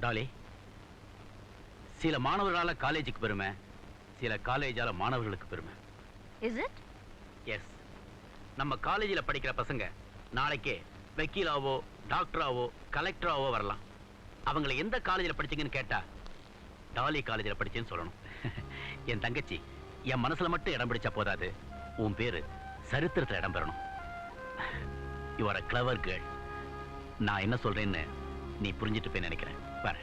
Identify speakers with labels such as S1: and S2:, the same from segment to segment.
S1: Tally, சில மாணவர்களால காலேஜுக்கு பெருமை, சில காலேஜால மாணவர்களுக்கு பெருமை.
S2: Is it?
S1: எஸ். நம்ம காலேஜில் படிக்கிற பசங்க நாளைக்கே வக்கீலாவோ டாக்டராவோ கலெக்டராவோ வரலாம். அவங்கள எந்த காலேஜில் படிச்சீங்கன்னு கேட்டா டாலி காலேஜில் படிச்சேன்னு சொல்லணும். என் தங்கச்சி என் மனசுல மட்டும் இடம் பிடிச்சா போதாது, உன் பேரு சரித்திரத்தில் இடம் பெறணும். You are a clever girl. நான் என்ன சொல்றேன்னு நீ புரிஞ்சிட்டு போய் நினைக்கிறேன். பாரு.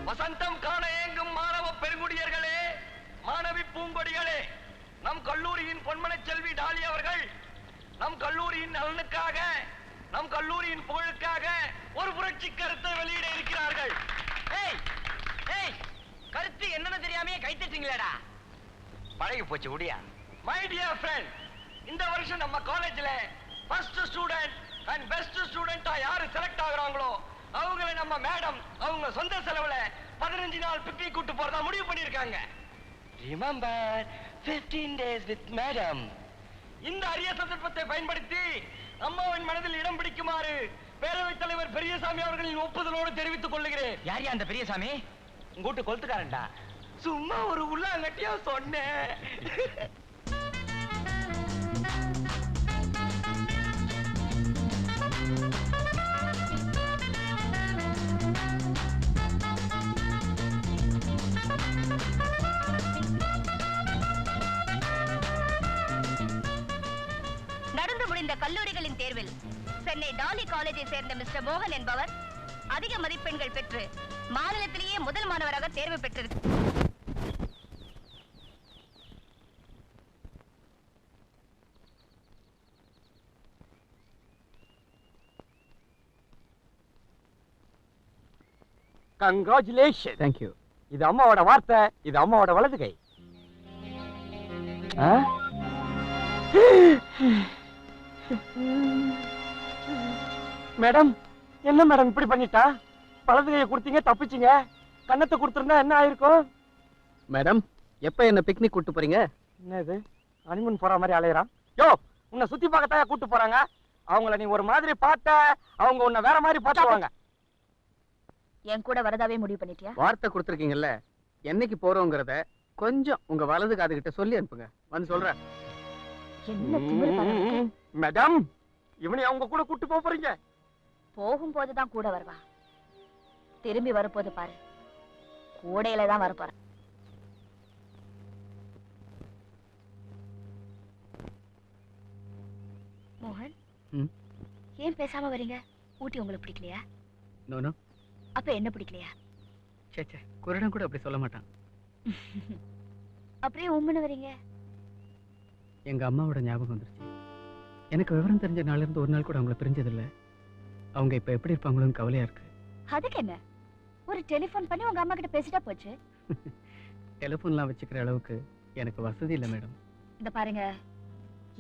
S3: வசந்தம் காண ஏங்கும் மாணவ பெருங்குடியர்களே, மாணவி பூங்கொடிகளே, நம் கல்லூரியின் பொன்மன செல்வி டாலி அவர்கள் நம் கல்லூரியின் நலனுக்காக, நம் கல்லூரியின் புகழுக்காக ஒரு புரட்சி கருத்தை வெளியிட இருக்கிறார்கள். கருத்து என்னன்னு தெரியாமையே கைத்தட்டீங்களேடா. பழகி போச்சு உடியா. மை டியர் ஃப்ரெண்ட், இந்த வருஷம் நம்ம காலேஜ்ல ஃபர்ஸ்ட் ஸ்டூடெண்ட் அண்ட் பெஸ்ட் ஸ்டூடெண்டா யாரு செலக்ட் ஆகுறாங்களோ அவங்களை நம்ம மேடம் அவங்க சொந்த செலவுல 15 நாள் பிக்னிக் கூட்டு போறதா முடிவு பண்ணிருக்காங்க. Remember 15 days with madam. இந்த அரிய சந்தர்ப்பத்தை பயன்படுத்தி அம்மாவின் மனதில் இடம் பிடிக்குமாறு பேரவைத் தலைவர் பெரியசாமி அவர்களின் ஒப்புதலோடு தெரிவித்துக் கொள்ளுகிறேன். யார் அந்த பெரியசாமி? உங்கூட்டு கொளுத்துக்காரன்டா. சும்மா ஒரு உள்ளாங்கட்டியா சொன்னேன்.
S2: நடந்து முடிந்த கல்லூரிகளின் தேர்வில் சென்னை டாலி காலேஜை சேர்ந்த மிஸ்டர் மோகன் என்பவர் அதிக மதிப்பெண்கள் பெற்று மாநிலத்திலேயே முதல் மாணவராக தேர்வு பெற்றிருக்கு.
S3: கங்க்ராச்சுலேஷன்.
S4: Thank you.
S3: இது அம்மாவோட வார்த்தை, இது அம்மாவோட வலது கை. மேடம், என்ன மேடம் இப்படி பண்ணிட்டா? வலது கையை கொடுத்தீங்க, தப்பிச்சிங்க. கண்ணத்தை கொடுத்துருந்தா என்ன ஆயிருக்கும்?
S4: மேடம், எப்ப என்ன பிக்னிக் கூட்டு போறீங்க?
S3: என்ன இது, ஹனிமூன் போற மாதிரி அலையறான்? யோ, உன்னை சுத்தி பார்க்கத்தான் கூட்டு போறாங்க. அவங்கள நீ ஒரு மாதிரி பார்த்த, அவங்க உன்னை வேற மாதிரி பார்த்துவாங்க.
S2: என் கூட வரதாவே முடிவு பண்ணிட்டியா?
S4: வார்த்தை கொடுத்துருக்கீங்கல்ல, என்னைக்கு போறோங்கிறத கொஞ்சம் உங்க வலது காது கிட்ட சொல்லி அனுப்புங்க, வந்து சொல்றேன்.
S2: என்ன திமிரு பாரு.
S3: மேடம், இவனை அவங்க கூட கூட்டு போறீங்க?
S2: போகும்போதுதான் கூட வருவா, திரும்பி வரப்போது பாரு, கூடையில தான் வரப்போறேன். மோகன், ஏன் பேசாம வரீங்க? ஊட்டி உங்களுக்கு பிடிக்கலையா?
S4: நோ.
S2: அப்ப என்ன பிடிக்கலையா?
S4: சே, குருடன் கூட அப்படி சொல்ல மாட்டான்.
S2: அப்படியே உம்முன்னு வரீங்க?
S4: எங்க அம்மாவோட ஞாபகம் வந்துருச்சு. எனக்கு விவரம் தெரிஞ்ச நாள்ல இருந்து ஒரு நாள் கூட அவங்கள பிரிஞ்சதில்லை. அவங்க இப்ப எப்படி இருப்பாங்களோன்னு கவலையா இருக்கு.
S2: அதுக்கு என்ன, ஒரு டெலிபோன் பண்ணி உங்க அம்மா கிட்ட பேசிட்டா போச்சு.
S4: டெலிபோன்லாம் வச்சுக்கிற அளவுக்கு எனக்கு வசதி இல்லை மேடம்.
S2: இந்த பாருங்க,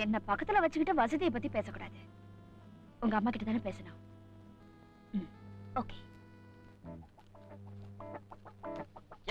S2: என்ன பக்கத்துல வச்சுக்கிட்டு வசதியை பத்தி பேசக்கூடாது. உங்க அம்மா கிட்ட தானே பேசணும். ஓகே.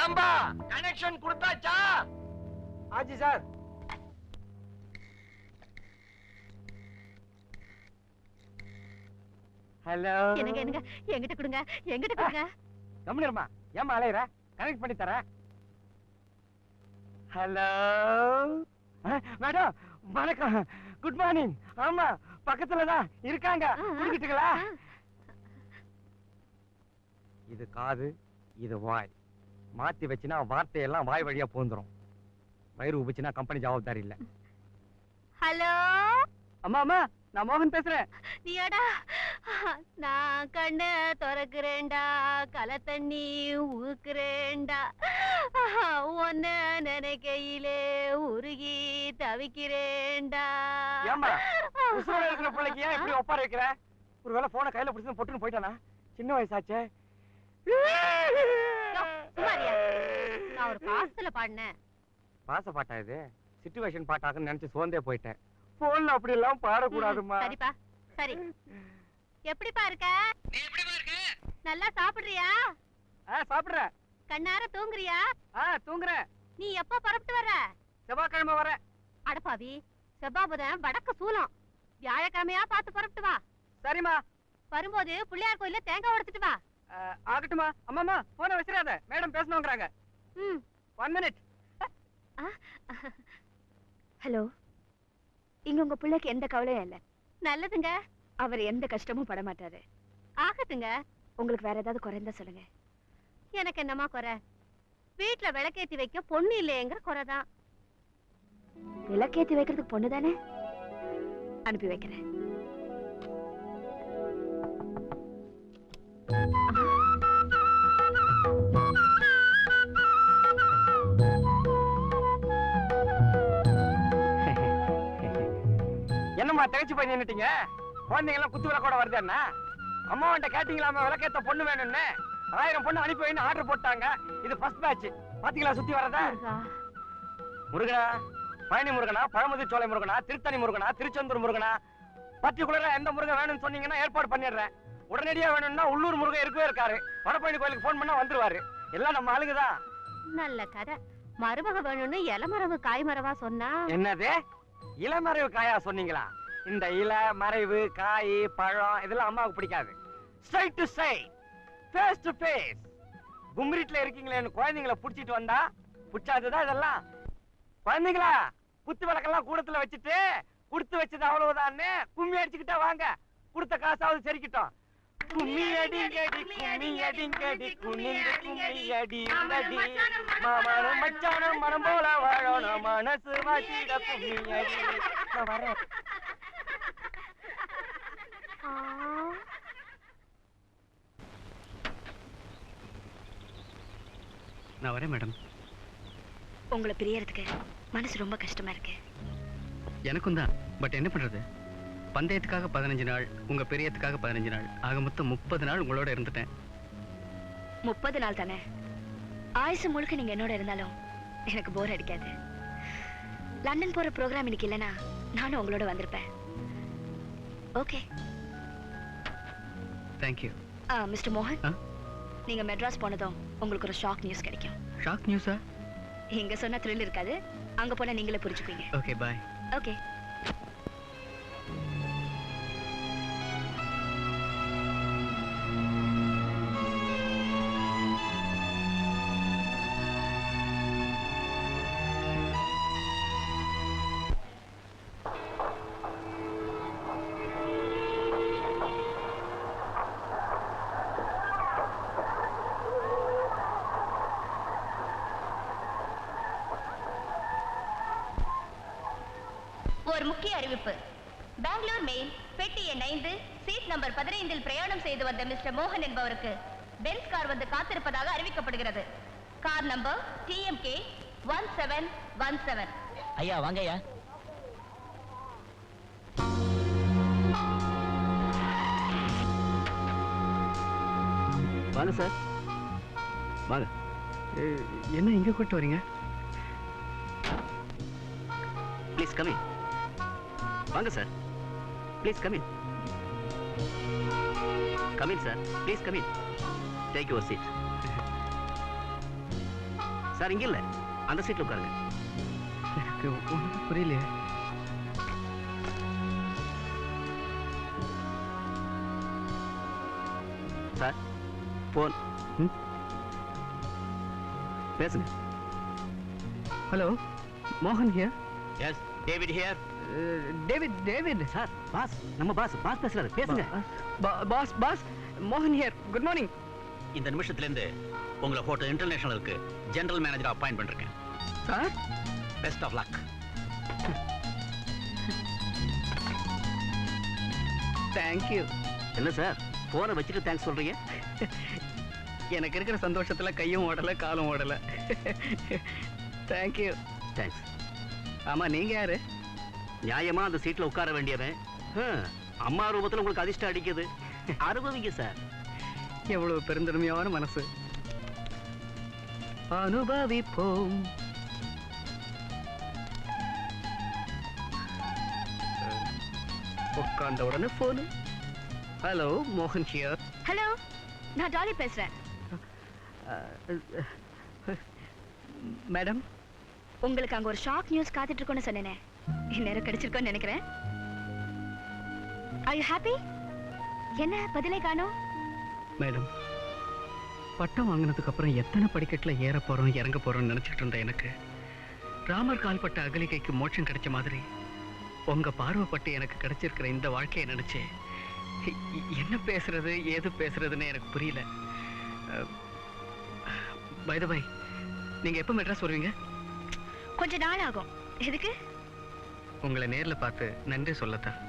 S3: ஏம்பா, கனெக்ஷன் கொடுத்தாச்சா? ஆஜி சார். ஹலோ.
S2: என்னங்க என்கிட்ட கொடுங்க, என்கிட்ட கொடுங்க.
S3: கம்மிருமா, ஏமா அலையற? கனெக்ட் பண்ணி தரேன். ஹலோ மேடம், வணக்கம், குட் மார்னிங். ஆமா, பக்கத்துல தான் இருக்காங்க. குடிக்கிட்டுங்களா? இது காது, இது வாய். மாத்தி வச்சுனா வார்த்தையெல்லாம் வாய் வழியா போந்துரும். வயிறு உபிச்சுனா கம்பெனி ஜவாப்தாரி இல்ல.
S2: ஹலோ.
S4: அம்மா, நான் மோகன் பேசுறேன்.
S2: நீயாடா? நான் கண்ண திறக்கிறேன்டா, கலை தண்ணி ஊக்குறேன்டா, ஒன்ன நினைக்கையிலே உருகி தவிக்கிறேன்டா.
S3: ஏமா, உசுரோட இருக்கிற பிள்ளைக்கு ஏன் இப்படி ஒப்பார வைக்கிற? ஒருவேளை போன கையில பிடிச்சு பொட்டுன்னு போயிட்டானா? சின்ன வயசாச்சே.
S2: நான் ஒரு பாசத்துல பாடினேன்.
S3: பாச பாட்டா இது? சிச்சுவேஷன் பாட்டாக்குன்னு நினைச்சு சோர்ந்தே போயிட்டேன். போன்ல அப்படி எல்லாம் பாடக்கூடாதுமா.
S2: சரிப்பா, சரி. எப்படிப்பா இருக்க?
S3: நீ எப்படிமா இருக்க?
S2: நல்லா சாப்பிடுறியா?
S3: சாப்பிடுறேன்.
S2: கண்ணார தூங்குறியா?
S3: தூங்குறேன்.
S2: நீ எப்ப புறப்பட்டு வர?
S3: செவ்வாய்க்கிழமை வரேன்.
S2: அடப்பாவி, செவ்வாய் புதன் வடக்கு சூலம். வியாழக்கிழமையா பார்த்து புறப்பட்டு வா.
S4: சரிம்மா.
S2: வரும்போது பிள்ளையார் கோயில்ல தேங்காய் உடைச்சிட்டு வா.
S4: ஆகட்டுமா. அம்மாமா போனை வச்சிடாத, மேடம் பேசணுங்கிறாங்க. 1 minute.
S2: ஹலோ, இங்க உங்க பிள்ளைக்கு எந்த கவலையும் இல்ல. நல்லதுங்க. அவர் எந்த கஷ்டமும் பட மாட்டாரு. ஆகட்டுங்க. உங்களுக்கு வேற ஏதாவது குறைந்தா சொல்லுங்க. எனக்கு என்னமா குறை? வீட்டுல விளக்கேத்தி வைக்க பொண்ணு இல்லையேங்கிற குறைதான். விளக்கேத்தி வைக்கிறதுக்கு பொண்ணு தானே, அனுப்பி வைக்கிறேன்.
S3: என்னம்மா தகச்சு போய் நின்னுட்டீங்க? குழந்தைங்க எல்லாம் குத்து விளக்கோட வருதுன்னா அம்மாவன்ட்ட கேட்டீங்களாமா விளக்கேத்த பொண்ணு வேணும்னு? 1000 பொண்ணு அனுப்பி வைன்னு ஆர்டர் போட்டாங்க. இது ஃபர்ஸ்ட் பேட்ச். பாத்தீங்களா சுத்தி வரதா? முருகனா, பழனி முருகனா, பழமுதிர்ச்சோலை முருகனா, திருத்தணி முருகனா, திருச்செந்தூர் முருகனா, பர்டிகுலரா எந்த முருகன் வேணும்னு சொன்னீங்கன்னா ஏற்பாடு பண்ணிடுறேன். உடனடியா வேணும்னா உள்ளூர் முருகன் இருக்கவே இருக்காரு. வடபழனி கோயிலுக்கு போன் பண்ணா வந்துருவாரு. எல்லாம் நம்ம ஆளுங்கதான்.
S2: நல்ல கதை. மருமக வேணும்னு இளமரவு காய்மரவா சொன்னா?
S3: என்னது இளமறைவு காயா சொன்னீங்களா? இந்த இலை மறைவு காய் பழம் இதெல்லாம் அம்மாவுக்கு பிடிக்காது. Straight to straight, face to face. கும்மிரிட்ல இருக்கீங்களேன்னு குழந்தைங்களை புடிச்சிட்டு வந்தா புடிச்சாதுதான் இதெல்லாம். குழந்தைங்களா, குத்து விளக்கெல்லாம் கூடத்துல வச்சுட்டு குடுத்து வச்சது அவ்வளவுதான்னு கும்மி அடிச்சுக்கிட்டா வாங்க. கொடுத்த காசாவது சரிக்கிட்டோம். கும்மி அடிங்கடி கும்மி அடிங்கடி குனிந்து கும்மி அடிங்கடி மாமனும் மச்சானும் மனம் போல வாழணும் மனசு வாசிட கும்மி அடி. நான் வரேன்.
S4: நான் வரேன் மேடம்.
S2: உங்களை பிரியறதுக்கு மனசு ரொம்ப கஷ்டமா இருக்கு.
S4: எனக்கும் தான். பட் என்ன பண்றது? பந்தயத்துக்காக 15 நாள், உங்க பெரியத்துக்காக 15 நாள், ஆக மொத்தம் 30 நாள் உங்களோட இருந்துட்டேன்.
S2: 30 நாள் தானே? ஆயுசு முழுக்க நீங்க என்னோட இருந்தாலும் எனக்கு போர் அடிக்காது. லண்டன் போற ப்ரோக்ராம் இன்னைக்கு இல்லைன்னா நானும் உங்களோட வந்திருப்பேன். ஓகே.
S4: தேங்க்யூ.
S2: மிஸ்டர் மோகன், நீங்க மெட்ராஸ் போனதும் உங்களுக்கு ஒரு ஷாக் நியூஸ் கிடைக்கும்.
S4: ஷாக் நியூஸா?
S2: இங்க சொன்னா த்ரில் இருக்காது, அங்க போனா நீங்களே புரிஞ்சுக்குவீங்க.
S4: Okay, by.
S2: ஓகே. ஒரு முக்கிய அறிவிப்பு. பெங்களூர் மெயில் பெட்டி எண் 5 சீட் நம்பர் 15 பிரயாணம் செய்து வந்த மிஸ்டர் மோகன் என்பவருக்கு பென்ஸ் கார் வந்து காத்திருப்பதாக அறிவிக்கப்படுகிறது. Car number TMK 1717.
S5: ஐயா வாங்க ஐயா.
S4: வாங்க சார், வாங்க. என்ன இங்க கூட்டு வரீங்க?
S1: Please come in. வாங்க sir, please come in. Come in sir, please come in. Take your seat. Sir இங்க இல்ல, அந்த சீட்ல உட்காருங்க.
S4: எனக்கு ஒன்றும் புரியலையே.
S1: சார் போன் பேசுங்க.
S4: ஹலோ, மோகன் here.
S1: Yes, David here.
S4: David
S1: sir, boss, நம்ம பாஸ் பேசுறாரு, பேசுங்க.
S4: பாஸ், மோகன் ஹியர். Good morning.
S1: இந்த நிமிஷத்துல இருந்து உங்களை ஹோட்டல் இன்டர்நேஷனலுக்கு ஜெனரல் மேனேஜரா அப்பாயிண்ட் பண்ணிருக்கேன்.
S4: Sir,
S1: best of luck.
S4: Thank you.
S1: என்ன சார், போனை வச்சுட்டு தேங்க்ஸ் சொல்றீங்க?
S4: எனக்கு இருக்கிற சந்தோஷத்துல கையும் ஓடல காலும் ஓடல. தேங்க்யூ.
S1: தேங்க்ஸ்.
S4: ஆமா, நீங்க யாரு?
S1: நியாயமா அந்த சீட்ல உட்கார வேண்டியவன். அம்மா ரூபத்துல உங்களுக்கு அதிர்ஷ்டம் அடிக்குது, அனுபவிங்க சார்.
S4: எவ்வளவு பெருந்தன்மையான மனசு. அனுபவிப்போம். உட்கார்ந்த உடனே போன். ஹலோ, மோகன் ஹியர்.
S2: ஹலோ, நான் டாலி பேசுறேன்.
S4: மேடம்,
S2: உங்களுக்கு அங்க ஒரு ஷாக் நியூஸ் காத்துட்டு இருக்கோன்னு சொன்னேனே, இந்நேரம் கிடைச்சிருக்கோன்னு நினைக்கிறேன். Are you happy? என்ன பதிலே காணோம்?
S4: மேடம், பட்டம் வாங்கினதுக்கு அப்புறம் எத்தனை படிக்கட்டுல ஏற போறோம் இறங்க போறோம்னு நினைச்சிட்டு இருந்த எனக்கு ராமர் கால்பட்ட அகலிகைக்கு மோட்சம் கிடைச்ச மாதிரி உங்க பார்வைப்பட்டு எனக்கு கிடைச்சிருக்கிற இந்த வாழ்க்கையை நினைச்சே என்ன பேசுறது ஏது பேசுறதுன்னு எனக்கு புரியல. பை தி பை, நீங்க எப்ப மெட்ராஸ் வருவீங்க?
S2: கொஞ்ச நாள் ஆகும். எதுக்கு?
S4: உங்களை நேர்ல பார்த்து நன்றி சொல்லத்தான்.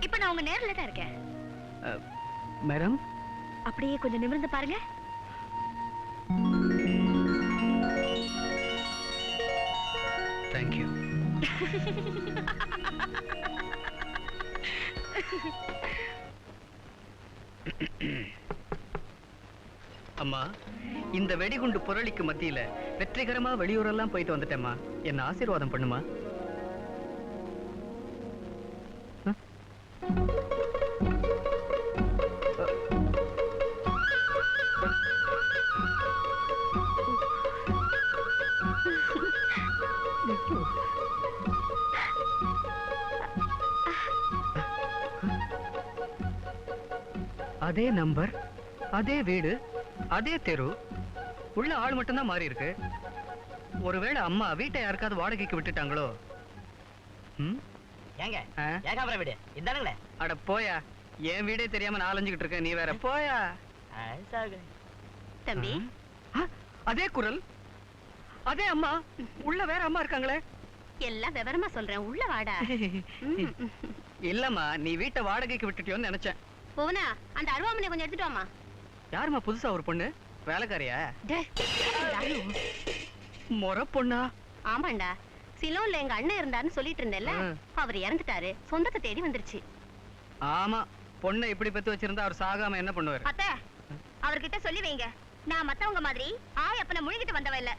S2: இப்ப நான் உங்க நேர்ல தான் இருக்கேன்.
S4: மேடம்,
S2: அப்படியே கொஞ்சம் நிமிர்ந்து பாருங்க.
S4: தேங்க்யூ. அம்மா, இந்த வெடிகுண்டு புரளிக்கு மத்தியில வெற்றிகரமா வெளியூரெல்லாம் போயிட்டு வந்துட்டேம்மா. என்ன ஆசீர்வாதம் பண்ணுமா? அதே நம்பர், அதே வீடு, அதே தெரு, உள்ள ஆள் மட்டும்தான் மாறி இருக்கு. ஒருவேளை அம்மா வீட்டை யாருக்காவது வாடகைக்கு விட்டுட்டாங்களோ?
S3: ஏங்க ஏகாபுரம் வீடு இதானுங்களே?
S4: அட போயா, என் வீடே தெரியாம நான் அலைஞ்சுக்கிட்டு இருக்கேன், நீ வேற போயா.
S2: தம்பி,
S4: அதே குரல், அதே அம்மா, உள்ள வேற அம்மா இருக்காங்களே.
S2: எல்லாம் விவரமா சொல்றேன், உள்ள வாடா.
S4: இல்லம்மா, நீ வீட்டை வாடகைக்கு விட்டுட்டியோன்னு நினைச்சேன்.
S2: போனா அந்த அருவாமனை கொஞ்சம் எடுத்துட்டு வாமா.
S4: யாருமா புதுசா ஒரு பொண்ணு? வேலைக்காரியா?
S2: டேய்,
S4: மொற பொண்ணா?
S2: ஆமாண்டா, சிலோன்ல எங்க அண்ணன் இருந்தாருன்னு சொல்லிட்டு இருந்தேன்ல, அவர் இறந்துட்டாரு, சொந்தத்தை தேடி வந்துருச்சு.
S4: ஆமா, பொண்ணை இப்படி பெத்து வச்சிருந்தா அவர் சாகாம என்ன பண்ணுவாரு?
S2: அத்தை, அவர்கிட்ட சொல்லி வைங்க, நான் மத்தவங்க மாதிரி ஆயப்பனை முழுகிட்டு வந்தவ இல்ல,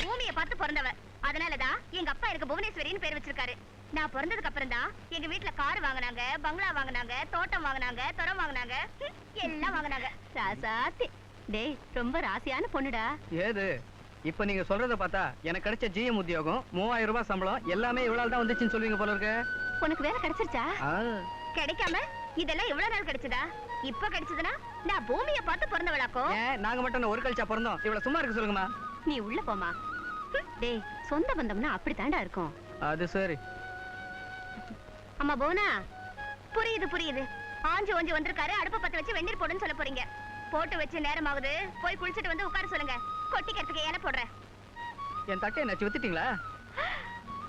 S2: பூமியை பார்த்து பிறந்தவ. அதனாலதான் எங்க அப்பா எனக்கு புவனேஸ்வரின்னு பேர் வச்சிருக்காரு. நான் பிறந்ததுக்கு அப்புறம் தான் எங்க வீட்டுல கார் வாங்கினாங்க, பங்களா வாங்கினாங்க, தோட்டம் வாங்கினாங்க, துறம் வாங்கினாங்க, எல்லாம் வாங்கினாங்க. ராசாத்தி, டேய் ரொம்ப ராசியான பொண்ணுடா.
S4: ஏது இப்ப நீங்க சொல்றத பார்த்தா எனக்கு கிடைச்ச ஜிஎம் உத்தியோகம் 3000 ரூபாய் சம்பளம் எல்லாமே இவ்வளவு தான் வந்துச்சுன்னு சொல்வீங்க போல இருக்கு.
S2: உனக்கு வேலை கிடைச்சிருச்சா? கிடைக்காம இதெல்லாம் எவ்வளவு நாள் கிடைச்சதா? இப்ப கிடைச்சதுன்னா நான் பூமியை பார்த்து பிறந்தவளாக்கோ?
S4: நாங்க மட்டும் ஒரு கழிச்சா பிறந்தோம், இவ்வளவு சும்மா இருக்கு சொல்லுங்கம்மா.
S2: நீ உள்ள போமா. டேய், சொந்த பந்தம்னா அப்படி தாண்டா இருக்கும்.
S4: அது சரி.
S2: அம்மா போனா, புரியுது புரியுது, ஆஞ்சு ஒஞ்சு வந்திருக்காரு, அடுப்ப பத்த வச்சு வெந்நீர் போடுன்னு சொல்ல போறீங்க. போட்டு வச்சு நேரம் ஆகுது, போய் குளிச்சுட்டு வந்து உட்கார சொல்லுங்க. கொட்டிக்கிறதுக்கு ஏன போடுறேன்.
S4: என் தட்டை என்ன வித்துட்டீங்களா?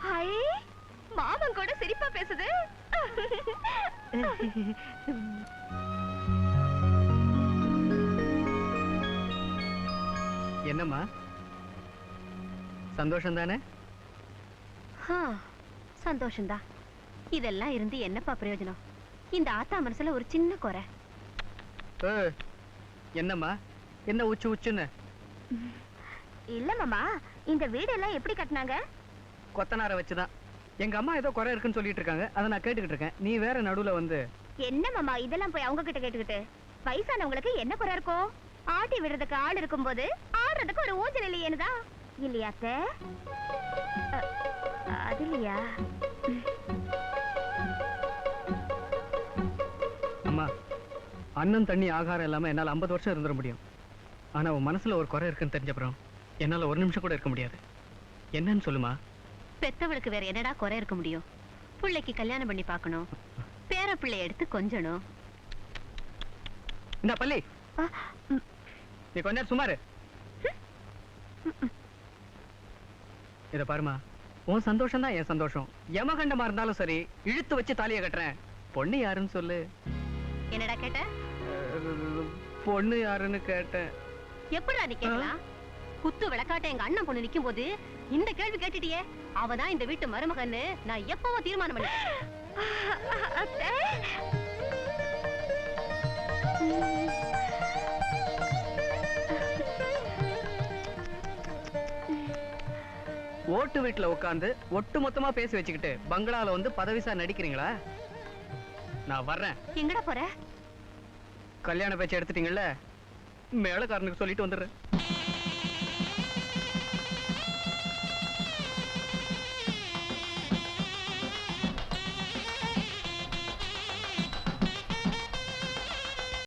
S2: ஹை, மாமன் கூட சிரிப்பா பேசுது.
S4: என்னம்மா, சந்தோஷம் தானே?
S2: சந்தோஷம்தான். இதெல்லாம் இருந்து என்னப்பா பிரயோஜனம்? இந்த ஆத்தா மனசுல ஒரு சின்ன குறை.
S4: என்னம்மா, என்ன உச்சு உச்சுன்னு?
S2: இல்ல மாமா, இந்த வீடெல்லாம் எப்படி கட்டினாங்க?
S4: கொத்தனார வச்சுதான். எங்க அம்மா ஏதோ குறை இருக்குன்னு சொல்லிட்டு இருக்காங்க, அதை நான் கேட்டுக்கிட்டு இருக்கேன். நீ வேற நடுவுல வந்து. என்ன
S2: மாமா இதெல்லாம் போய் அவங்க கிட்ட கேட்டுக்கிட்டு? வயசானவங்களுக்கு என்ன குறை இருக்கும்? ஆட்டி விடுறதுக்கு ஆள் இருக்கும்போது ஆடுறதுக்கு ஒரு ஊஞ்சல் இல்லையேனுதான். இல்லையா அத்தை? அது இல்லையா?
S4: அம்மா, அன்னம் தண்ணி ஆகாரம் இல்லாம என்னால 50 வருஷம் இருந்துட முடியும். ஆனா உன் மனசுல ஒரு குறை இருக்குன்னு தெரிஞ்சப்புறம் என்னால ஒரு நிமிஷம் கூட இருக்க முடியாது. என்னன்னு சொல்லுமா?
S2: பெத்தவளுக்கு வேற என்னடா குறை இருக்க முடியும்? பிள்ளைக்கு கல்யாணம் பண்ணி பார்க்கணும், பேர பிள்ளை எடுத்து கொஞ்சணும்.
S4: இந்த பள்ளி, நீ கொஞ்ச நேரம் சுமாரு. இத பாருமா, உன் சந்தோஷம் தான் என் சந்தோஷம். யமகண்டமா இருந்தாலும் சரி, இழுத்து வச்சு தாலியை கட்டுறேன். பொண்ணு யாருன்னு சொல்லு.
S2: என்னடா கேட்ட?
S4: பொண்ணு யாருன்னு கேட்டேன்.
S2: எப்படிடா நீ கேட்கலாம்? குத்து விளக்காட்ட எங்க அண்ணன் பொண்ணு நிக்கும் போது இந்த கேள்வி கேட்டுட்டியே, அவதான் இந்த வீட்டு மருமகன்னு நான் எப்பவோ தீர்மானம் பண்ணேன்.
S4: ஓட்டு வீட்டுல உட்கார்ந்து ஒட்டு மொத்தமா பேசி வச்சுக்கிட்டு பங்களால வந்து பதவிசா நடிக்கிறீங்களா? நான் வர்றேன்.
S2: எங்கடா போற?
S4: கல்யாண பேச்சு எடுத்துட்டீங்கல்ல, மேலக்காரனுக்கு சொல்லிட்டு வந்துடுறேன்.